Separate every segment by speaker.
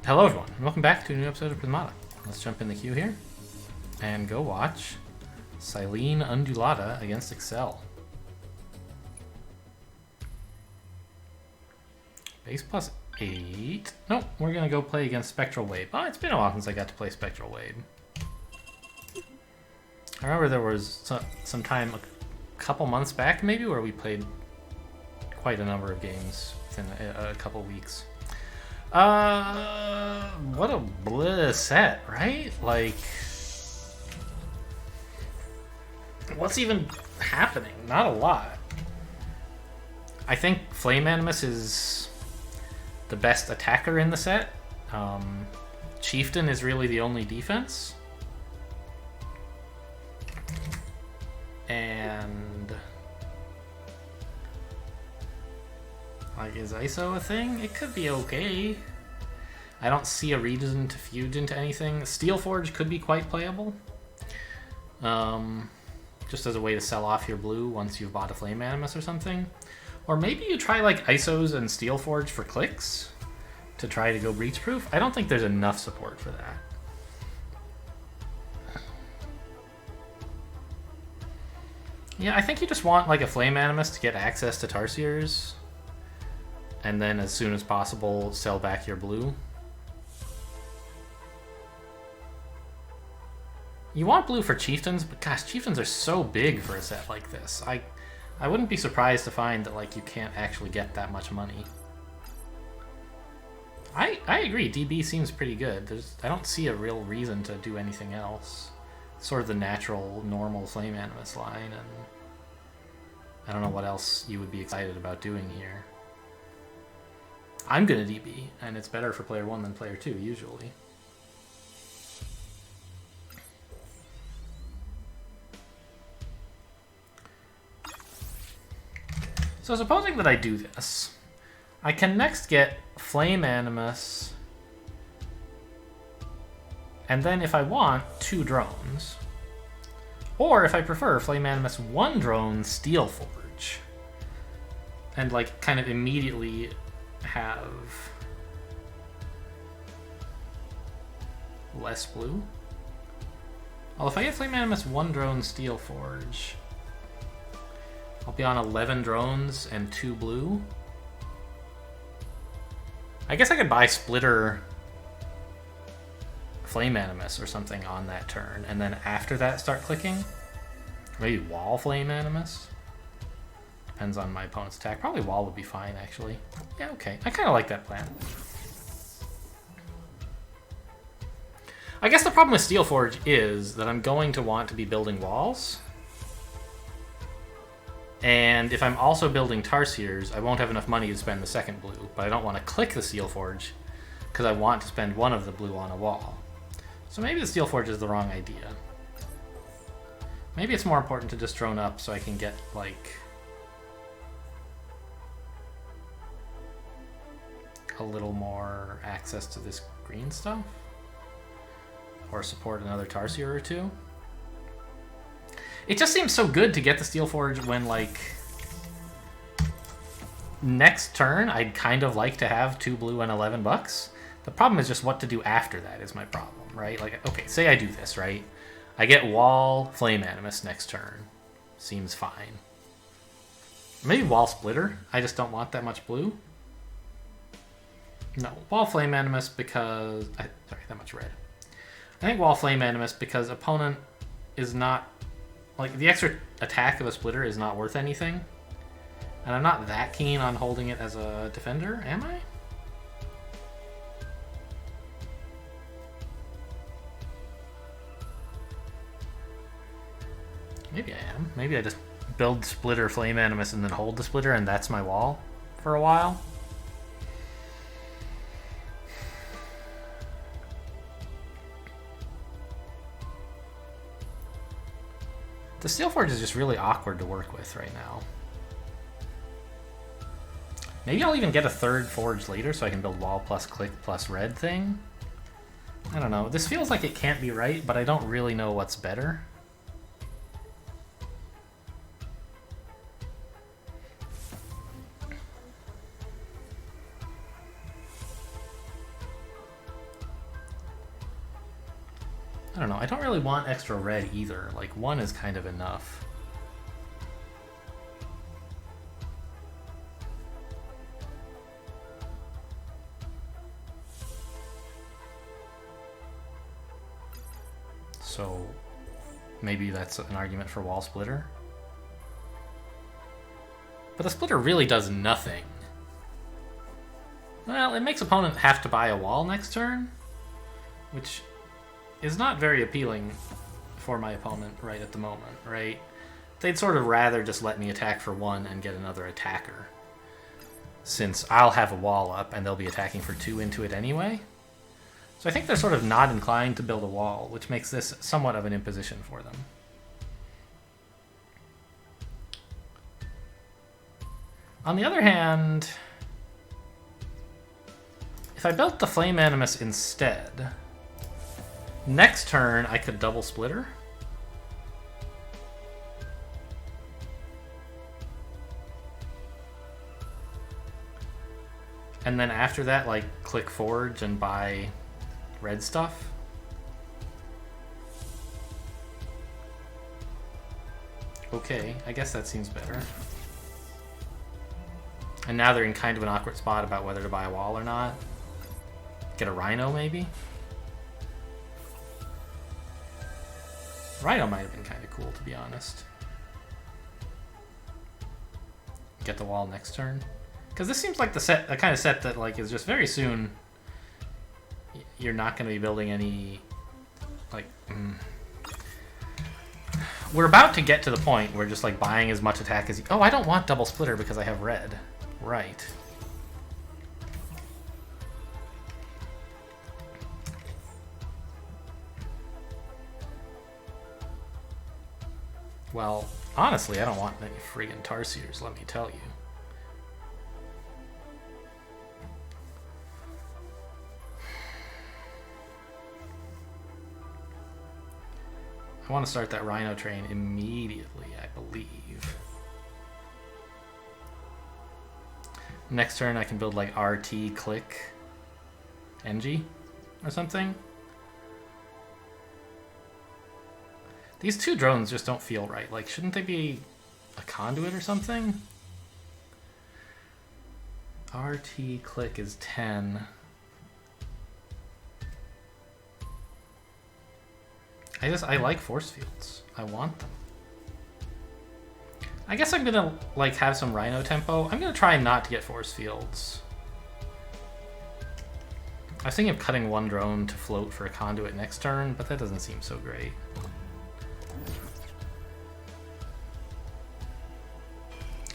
Speaker 1: Hello everyone, and welcome back to a new episode of Prismata. Let's jump in the queue here and go watch Silene Undulata against Excel. Base plus 8. Nope, we're gonna go play against Spectral Wave. Oh, it's been a while since I got to play Spectral Wave. I remember there was some time a couple months back maybe where we played quite a number of games within a couple weeks. What a bleh set, right? Like, what's even happening? Not a lot. I think Flame Animus is the best attacker in the set. Chieftain is really the only defense. And like, is ISO a thing? It could be okay. I don't see a reason to feud into anything. Steelforge could be quite playable. Just as a way to sell off your blue once you've bought a Flame Animus or something. Or maybe you try like ISOs and Steelforge for clicks to try to go Breachproof. I don't think there's enough support for that. Yeah, I think you just want like a Flame Animus to get access to Tarsiers. And then as soon as possible, sell back your blue. You want blue for Chieftains, but gosh, Chieftains are so big for a set like this. I wouldn't be surprised to find that like you can't actually get that much money. I agree, DB seems pretty good. I don't see a real reason to do anything else. It's sort of the natural, normal Flame Animus line, and I don't know what else you would be excited about doing here. I'm gonna DB, and it's better for player 1 than player 2, usually. So supposing that I do this, I can next get Flame Animus, and then if I want, 2 drones. Or if I prefer, Flame Animus 1 drone, Steelforge. And like kind of immediately have less blue. Well, if I get Flame Animus 1 drone Steelforge, I'll be on 11 drones and 2 blue. I guess I could buy Splitter Flame Animus or something on that turn, and then after that start clicking. Maybe Wall Flame Animus. Depends on my opponent's attack. Probably Wall would be fine, actually. Yeah, okay. I kind of like that plan. I guess the problem with Steelforge is that I'm going to want to be building walls. And if I'm also building Tarsiers, I won't have enough money to spend the second blue. But I don't want to click the Steelforge because I want to spend one of the blue on a wall. So maybe the Steelforge is the wrong idea. Maybe it's more important to just drone up so I can get, like, a little more access to this green stuff. Or support another Tarsier or 2. It just seems so good to get the Steelforge when, like, next turn I'd kind of like to have 2 blue and 11 bucks. The problem is just what to do after that is my problem, right? Like, okay, say I do this, right? I get Wall Flame Animus next turn. Seems fine. Maybe Wall Splitter. I just don't want that much blue. No, Wall Flame Animus because... sorry, that much red. I think Wall Flame Animus because opponent is not... Like, the extra attack of a Splitter is not worth anything. And I'm not that keen on holding it as a defender, am I? Maybe I am. Maybe I just build Splitter Flame Animus and then hold the Splitter and that's my wall for a while. The Steelforge is just really awkward to work with right now. Maybe I'll even get a third Forge later so I can build Wall plus Click plus Red thing. I don't know. This feels like it can't be right, but I don't really know what's better. I don't know. I don't really want extra red either. Like, one is kind of enough. So maybe that's an argument for wall splitter. But the splitter really does nothing. Well, it makes opponent have to buy a wall next turn, which is not very appealing for my opponent right at the moment, right? They'd sort of rather just let me attack for one and get another attacker, since I'll have a wall up and they'll be attacking for 2 into it anyway. So I think they're sort of not inclined to build a wall, which makes this somewhat of an imposition for them. On the other hand, if I built the Flame Animus instead, next turn I could double splitter. And then after that, like, click Forge and buy red stuff. Okay, I guess that seems better. And now they're in kind of an awkward spot about whether to buy a wall or not. Get a Rhino, maybe? Rhino might have been kind of cool, to be honest. Get the wall next turn. Because this seems like the kind of set that, like, is just very soon you're not going to be building any, like, We're about to get to the point where just, like, buying as much attack as you... Oh, I don't want double splitter because I have red. Right. Well, honestly, I don't want any friggin' Tarsiers, let me tell you. I want to start that Rhino train immediately, I believe. Next turn I can build like RT click NG or something. These 2 drones just don't feel right. Like, shouldn't they be a conduit or something? RT click is 10. I like force fields. I want them. I guess I'm gonna, like, have some Rhino tempo. I'm gonna try not to get force fields. I was thinking of cutting 1 drone to float for a conduit next turn, but that doesn't seem so great.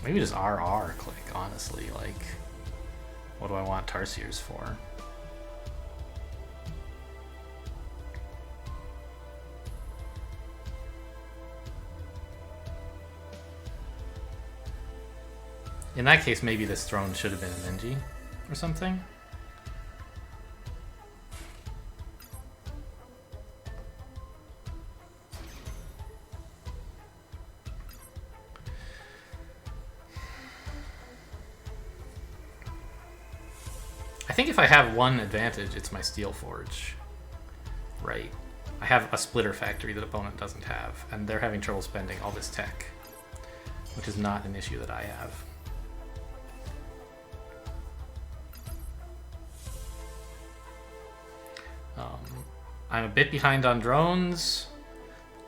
Speaker 1: Maybe just RR click, honestly. Like, what do I want Tarsiers for? In that case, maybe this throne should have been an NG or something. I think if I have one advantage, it's my Steel Forge. Right. I have a splitter factory that opponent doesn't have, and they're having trouble spending all this tech, which is not an issue that I have. I'm a bit behind on drones.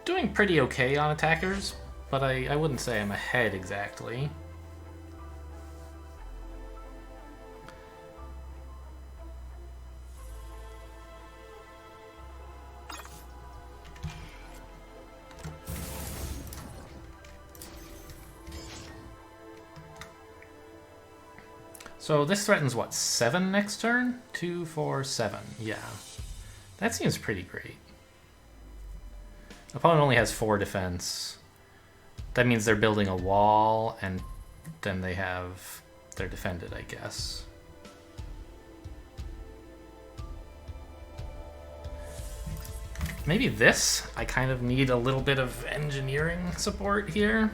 Speaker 1: Doing pretty okay on attackers, but I wouldn't say I'm ahead exactly. So this threatens what, 7 next turn? 2, 4, 7. Yeah. That seems pretty great. Opponent only has 4 defense. That means they're building a wall, and then they're defended, I guess. Maybe this? I kind of need a little bit of engineering support here.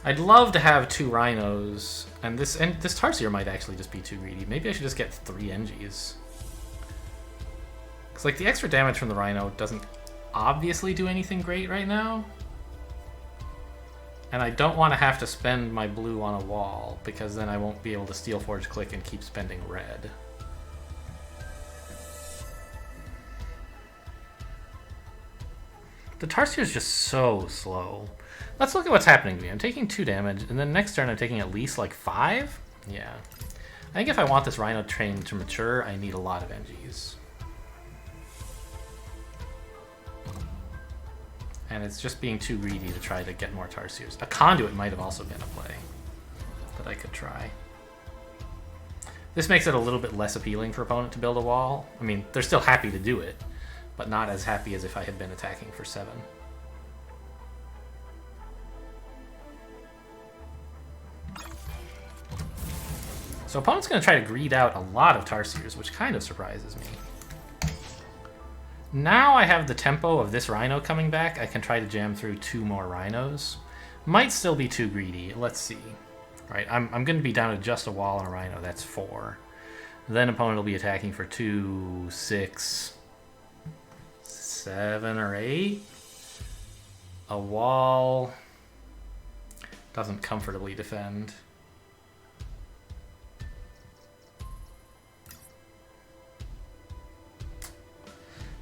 Speaker 1: I'd love to have 2 rhinos, and this Tarsier might actually just be too greedy. Maybe I should just get 3 NGs. Because like the extra damage from the Rhino doesn't obviously do anything great right now. And I don't want to have to spend my blue on a wall, because then I won't be able to Steel Forge click and keep spending red. The Tarsier is just so slow. Let's look at what's happening to me. I'm taking 2 damage, and then next turn I'm taking at least like 5? Yeah. I think if I want this Rhino train to mature, I need a lot of NGs. And it's just being too greedy to try to get more Tarsiers. A Conduit might have also been a play that I could try. This makes it a little bit less appealing for opponent to build a wall. I mean, they're still happy to do it, but not as happy as if I had been attacking for 7. So opponent's going to try to greed out a lot of Tarsiers, which kind of surprises me. Now I have the tempo of this Rhino coming back. I can try to jam through 2 more Rhinos. Might still be too greedy. Let's see. Right, I'm going to be down to just a wall and a Rhino. That's 4. Then opponent will be attacking for 2, 6, 7, or 8. A wall doesn't comfortably defend.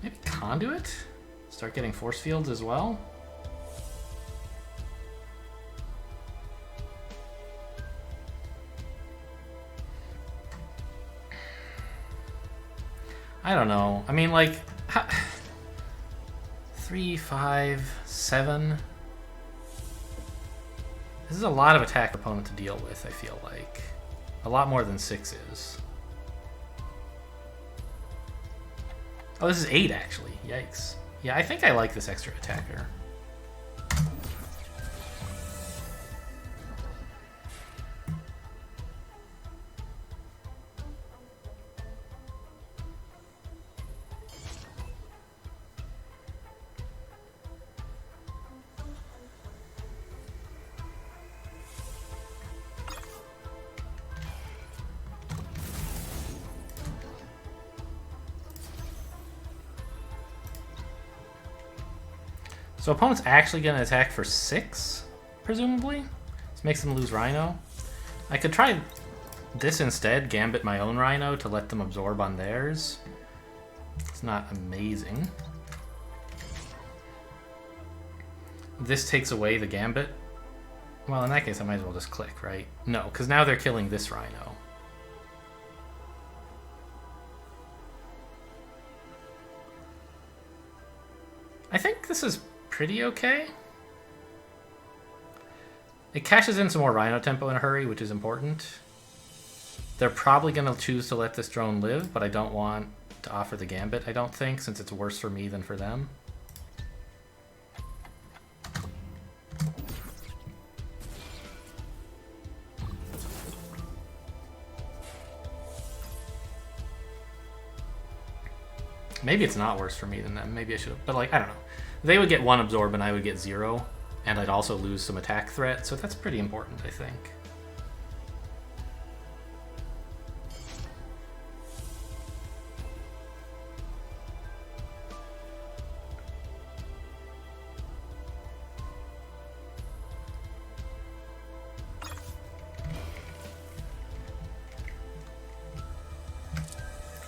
Speaker 1: Maybe Conduit? Start getting force fields as well? I don't know. I mean, like... 3, 5, 7... This is a lot of attack for opponent to deal with, I feel like. A lot more than 6 is. Oh, this is 8, actually. Yikes. Yeah, I think I like this extra attacker. So opponent's actually going to attack for 6, presumably? This makes them lose Rhino. I could try this instead, Gambit my own Rhino to let them absorb on theirs. It's not amazing. This takes away the Gambit. Well, in that case, I might as well just click, right? No, because now they're killing this Rhino. I think this is pretty okay. It cashes in some more Rhino tempo in a hurry, which is important. They're probably going to choose to let this drone live, but I don't want to offer the Gambit, I don't think, since it's worse for me than for them. Maybe it's not worse for me than them. Maybe I should have, but like, I don't know. They would get 1 absorb and I would get 0, and I'd also lose some attack threat, so that's pretty important, I think.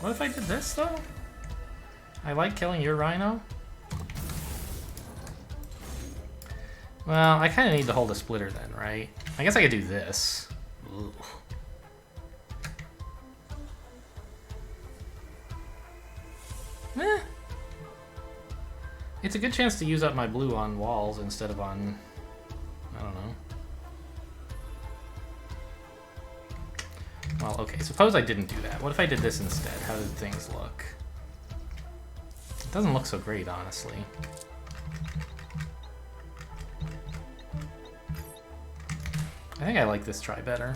Speaker 1: What if I did this, though? I like killing your Rhino. Well, I kind of need to hold a splitter then, right? I guess I could do this. Ooh. Eh. It's a good chance to use up my blue on walls instead of on... I don't know. Well, okay, suppose I didn't do that. What if I did this instead? How did things look? It doesn't look so great, honestly. I think I like this try better.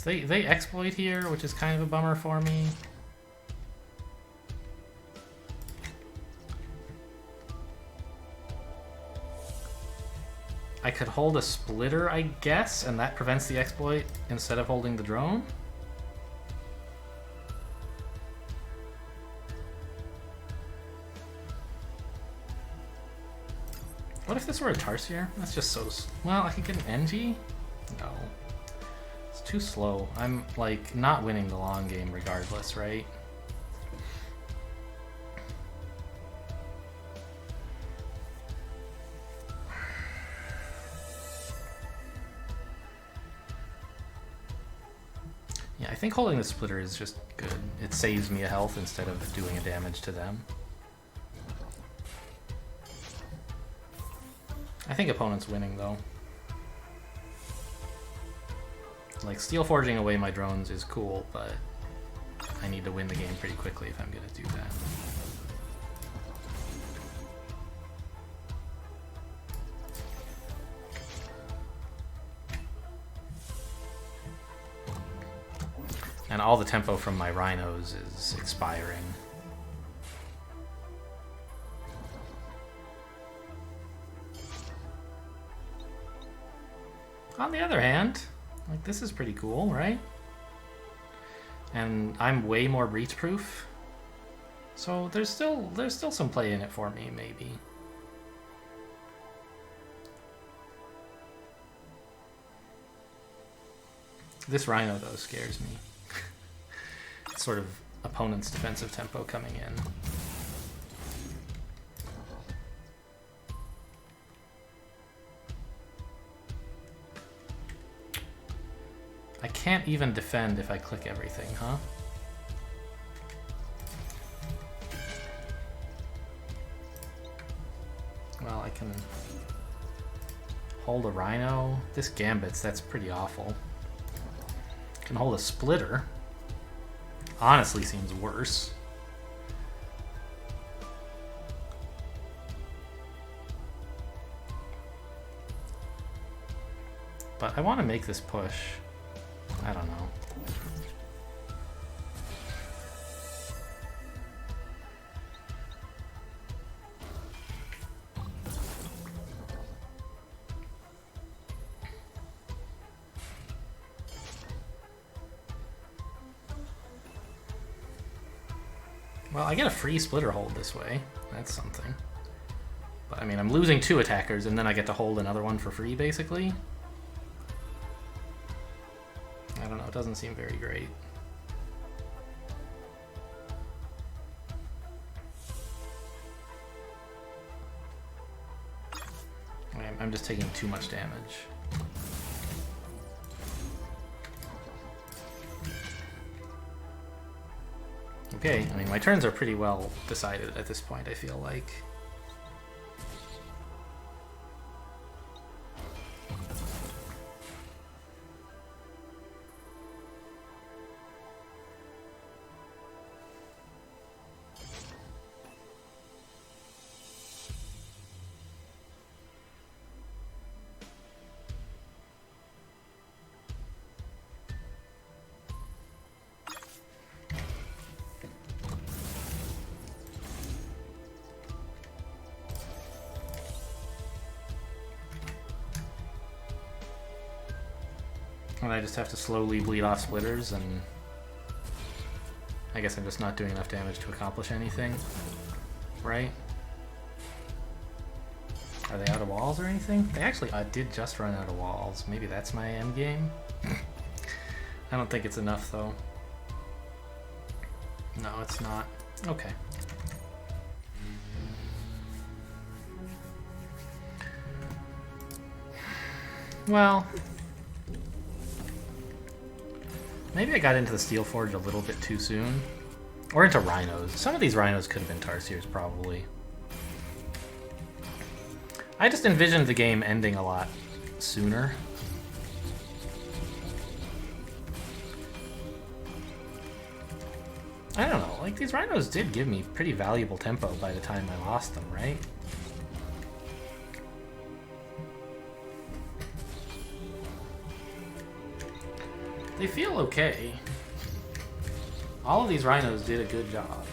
Speaker 1: So they exploit here, which is kind of a bummer for me. I could hold a splitter, I guess, and that prevents the exploit instead of holding the drone. What if this were a Tarsier? That's just so... Well, I could get an NG? No. It's too slow. I'm, like, not winning the long game regardless, right? Yeah, I think holding the splitter is just good. It saves me a health instead of doing a damage to them. I think opponent's winning, though. Like, steel forging away my drones is cool, but I need to win the game pretty quickly if I'm going to do that. And all the tempo from my rhinos is expiring. On the other hand, like, this is pretty cool, right? And I'm way more breach proof. So there's still some play in it for me, maybe. This rhino, though, scares me. Sort of opponent's defensive tempo coming in. I can't even defend if I click everything, huh? Well, I can hold a rhino. This gambits, that's pretty awful. Can hold a splitter. Honestly seems worse. But I want to make this push. I don't know. Well, I get a free splitter hold this way. That's something. But I mean, I'm losing 2 attackers, and then I get to hold another one for free, basically. I don't know, it doesn't seem very great. I'm just taking too much damage. Okay, I mean, my turns are pretty well decided at this point, I feel like. And I just have to slowly bleed off splitters, and I guess I'm just not doing enough damage to accomplish anything, right? Are they out of walls or anything? They actually did just run out of walls. Maybe that's my end game. I don't think it's enough, though. No, it's not. Okay. Well, maybe I got into the Steel Forge a little bit too soon. Or into rhinos. Some of these rhinos could have been Tarsiers, probably. I just envisioned the game ending a lot sooner. I don't know, like, these rhinos did give me pretty valuable tempo by the time I lost them, right? They feel okay. All of these rhinos did a good job.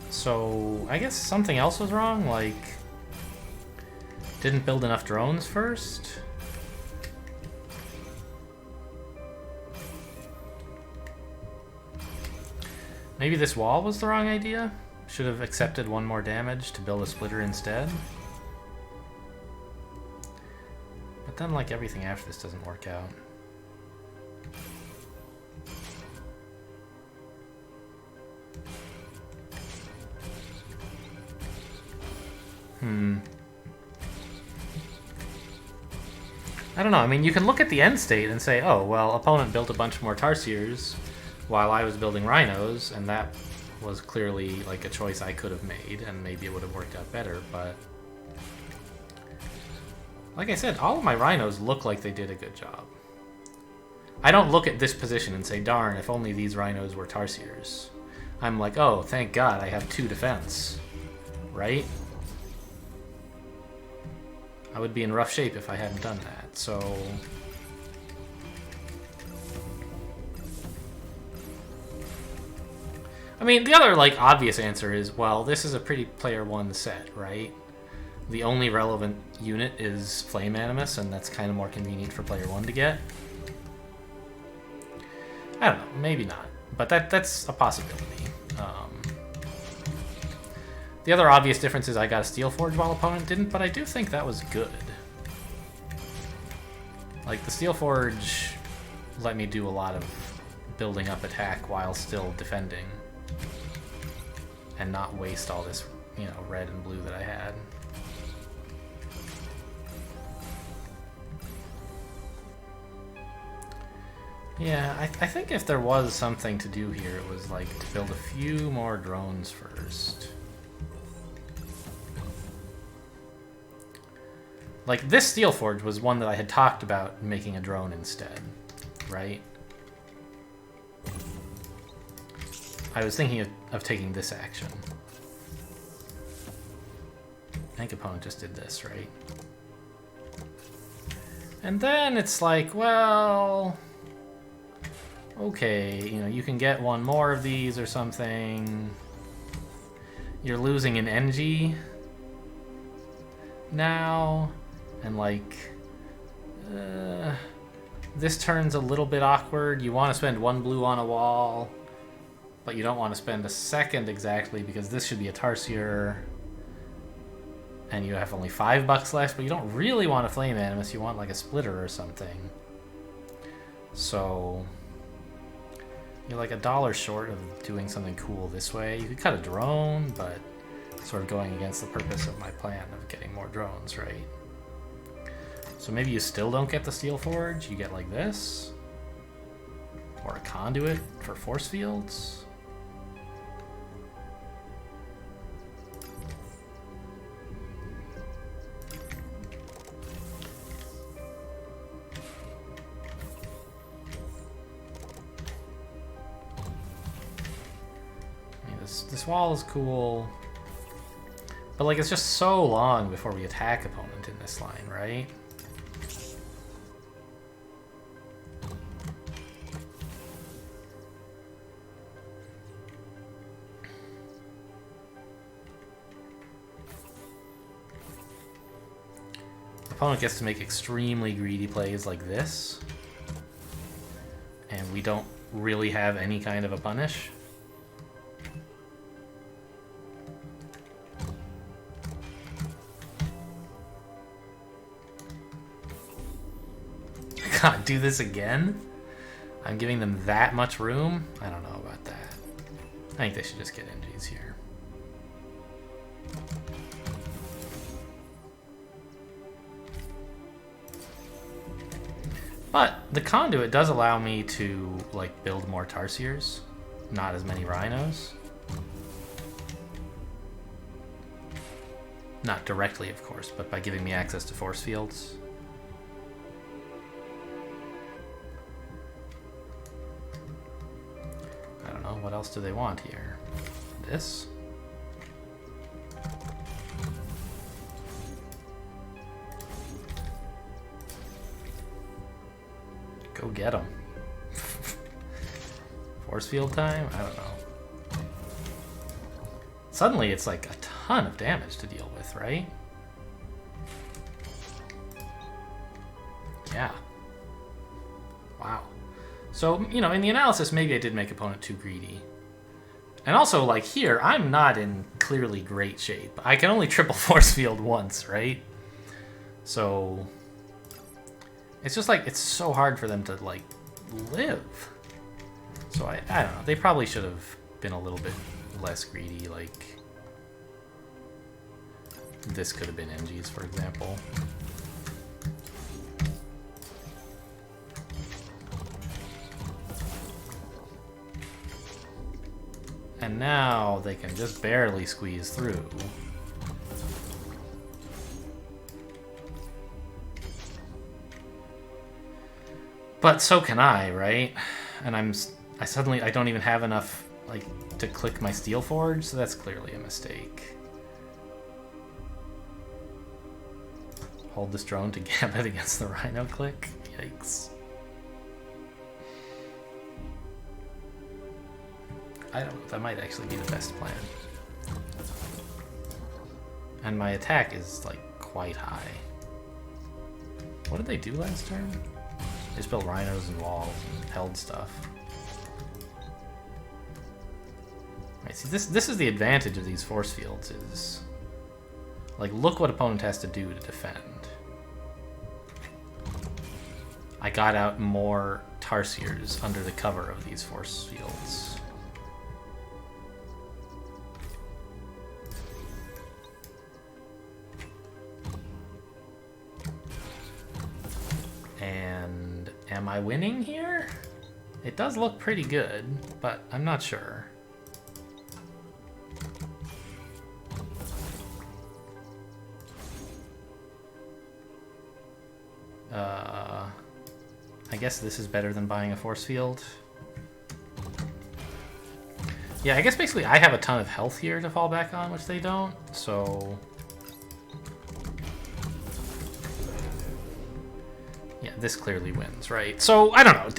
Speaker 1: So, I guess something else was wrong, like... Didn't build enough drones first? Maybe this wall was the wrong idea? Should have accepted one more damage to build a splitter instead? But then, like, everything after this doesn't work out. I don't know. I mean, you can look at the end state and say, oh, well, opponent built a bunch more Tarsiers while I was building Rhinos, and that was clearly, like, a choice I could have made, and maybe it would have worked out better, but... Like I said, all of my Rhinos look like they did a good job. I don't look at this position and say, darn, if only these Rhinos were Tarsiers. I'm like, oh, thank God I have 2 defense. Right? I would be in rough shape if I hadn't done that, so... I mean, the other, like, obvious answer is, well, this is a pretty player 1 set, right? The only relevant unit is Flame Animus, and that's kind of more convenient for player 1 to get. I don't know, maybe not, but that's a possibility. The other obvious difference is I got a Steel Forge while opponent didn't, but I do think that was good. Like, the Steel Forge let me do a lot of building up attack while still defending. And not waste all this, you know, red and blue that I had. Yeah, I think if there was something to do here, it was like to build a few more drones first. Like, this Steel Forge was one that I had talked about making a drone instead, right? I was thinking of taking this action. I think opponent just did this, right? And then it's like, well... Okay, you know, you can get one more of these or something. You're losing an NG now. And, like, this turn's a little bit awkward. You want to spend 1 blue on a wall, but you don't want to spend a second exactly because this should be a Tarsier. And you have only $5 left, but you don't really want a Flame Animus. You want, like, a splitter or something. So... You're like $1 short of doing something cool this way. You could cut a drone, but sort of going against the purpose of my plan of getting more drones, right? So maybe you still don't get the Steel Forge. You get like this. Or a conduit for force fields. This wall is cool, but like it's just so long before we attack opponent in this line, right? Opponent gets to make extremely greedy plays like this, and we don't really have any kind of a punish. God, do this again? I'm giving them that much room? I don't know about that. I think they should just get NGs here. But the conduit does allow me to, like, build more Tarsiers. Not as many Rhinos. Not directly, of course, but by giving me access to force fields. What else do they want here? This? Go get him. Force field time? I don't know. Suddenly it's like a ton of damage to deal with, right? Yeah. Wow. So, you know, in the analysis, maybe I did make opponent too greedy. And also, like, here, I'm not in clearly great shape. I can only triple force field once, right? So, it's just, like, it's so hard for them to, like, live. So, I don't know. They probably should have been a little bit less greedy, like... This could have been NG's, for example. And now they can just barely squeeze through. But so can I, right? And I suddenly don't even have enough like to click my Steel Forge, so that's clearly a mistake. Hold this drone to gambit against the Rhino click? Yikes. I don't know, that might actually be the best plan. And my attack is, like, quite high. What did they do last turn? They just built rhinos and walls and held stuff. Right, see, this is the advantage of these force fields is... Like, look what opponent has to do to defend. I got out more Tarsiers under the cover of these force fields. And am I winning here? It does look pretty good, but I'm not sure. I guess this is better than buying a force field. Yeah, I guess basically I have a ton of health here to fall back on, which they don't, so... Yeah, this clearly wins, right? So, I don't know.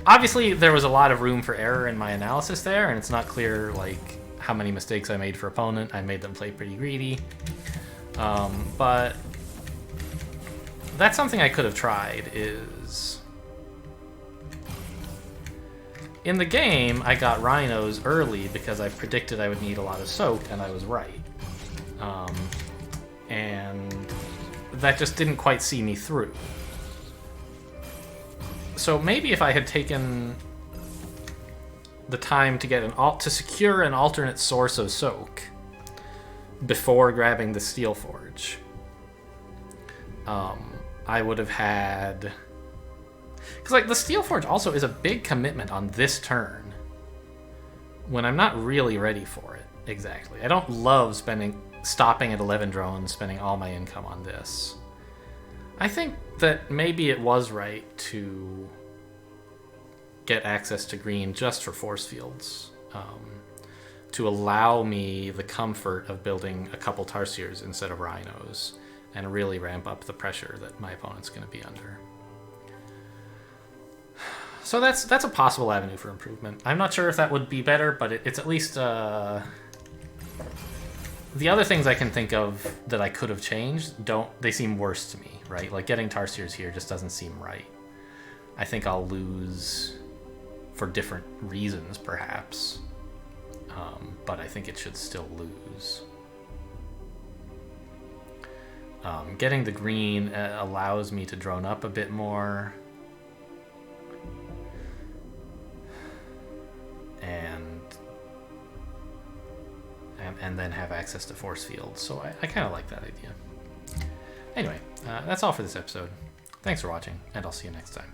Speaker 1: Obviously, there was a lot of room for error in my analysis there, and it's not clear, like, how many mistakes I made for opponent. I made them play pretty greedy. But that's something I could have tried, is... In the game, I got rhinos early because I predicted I would need a lot of soak, and I was right. And that just didn't quite see me through. So maybe if I had taken the time to get to secure an alternate source of soak before grabbing the Steel Forge, I would have had... Because, like, the Steel Forge also is a big commitment on this turn when I'm not really ready for it, exactly. I don't love stopping at 11 drones, spending all my income on this. I think that maybe it was right to get access to green just for force fields, to allow me the comfort of building a couple Tarsiers instead of rhinos, and really ramp up the pressure that my opponent's going to be under. So that's a possible avenue for improvement. I'm not sure if that would be better, but it's at least... The other things I can think of that I could have changed, they seem worse to me, right? Like, getting Tarsiers here just doesn't seem right. I think I'll lose for different reasons, perhaps. But I think it should still lose. Getting the green allows me to drone up a bit more. And then have access to force fields. So I kind of like that idea. Anyway, that's all for this episode. Thanks for watching, and I'll see you next time.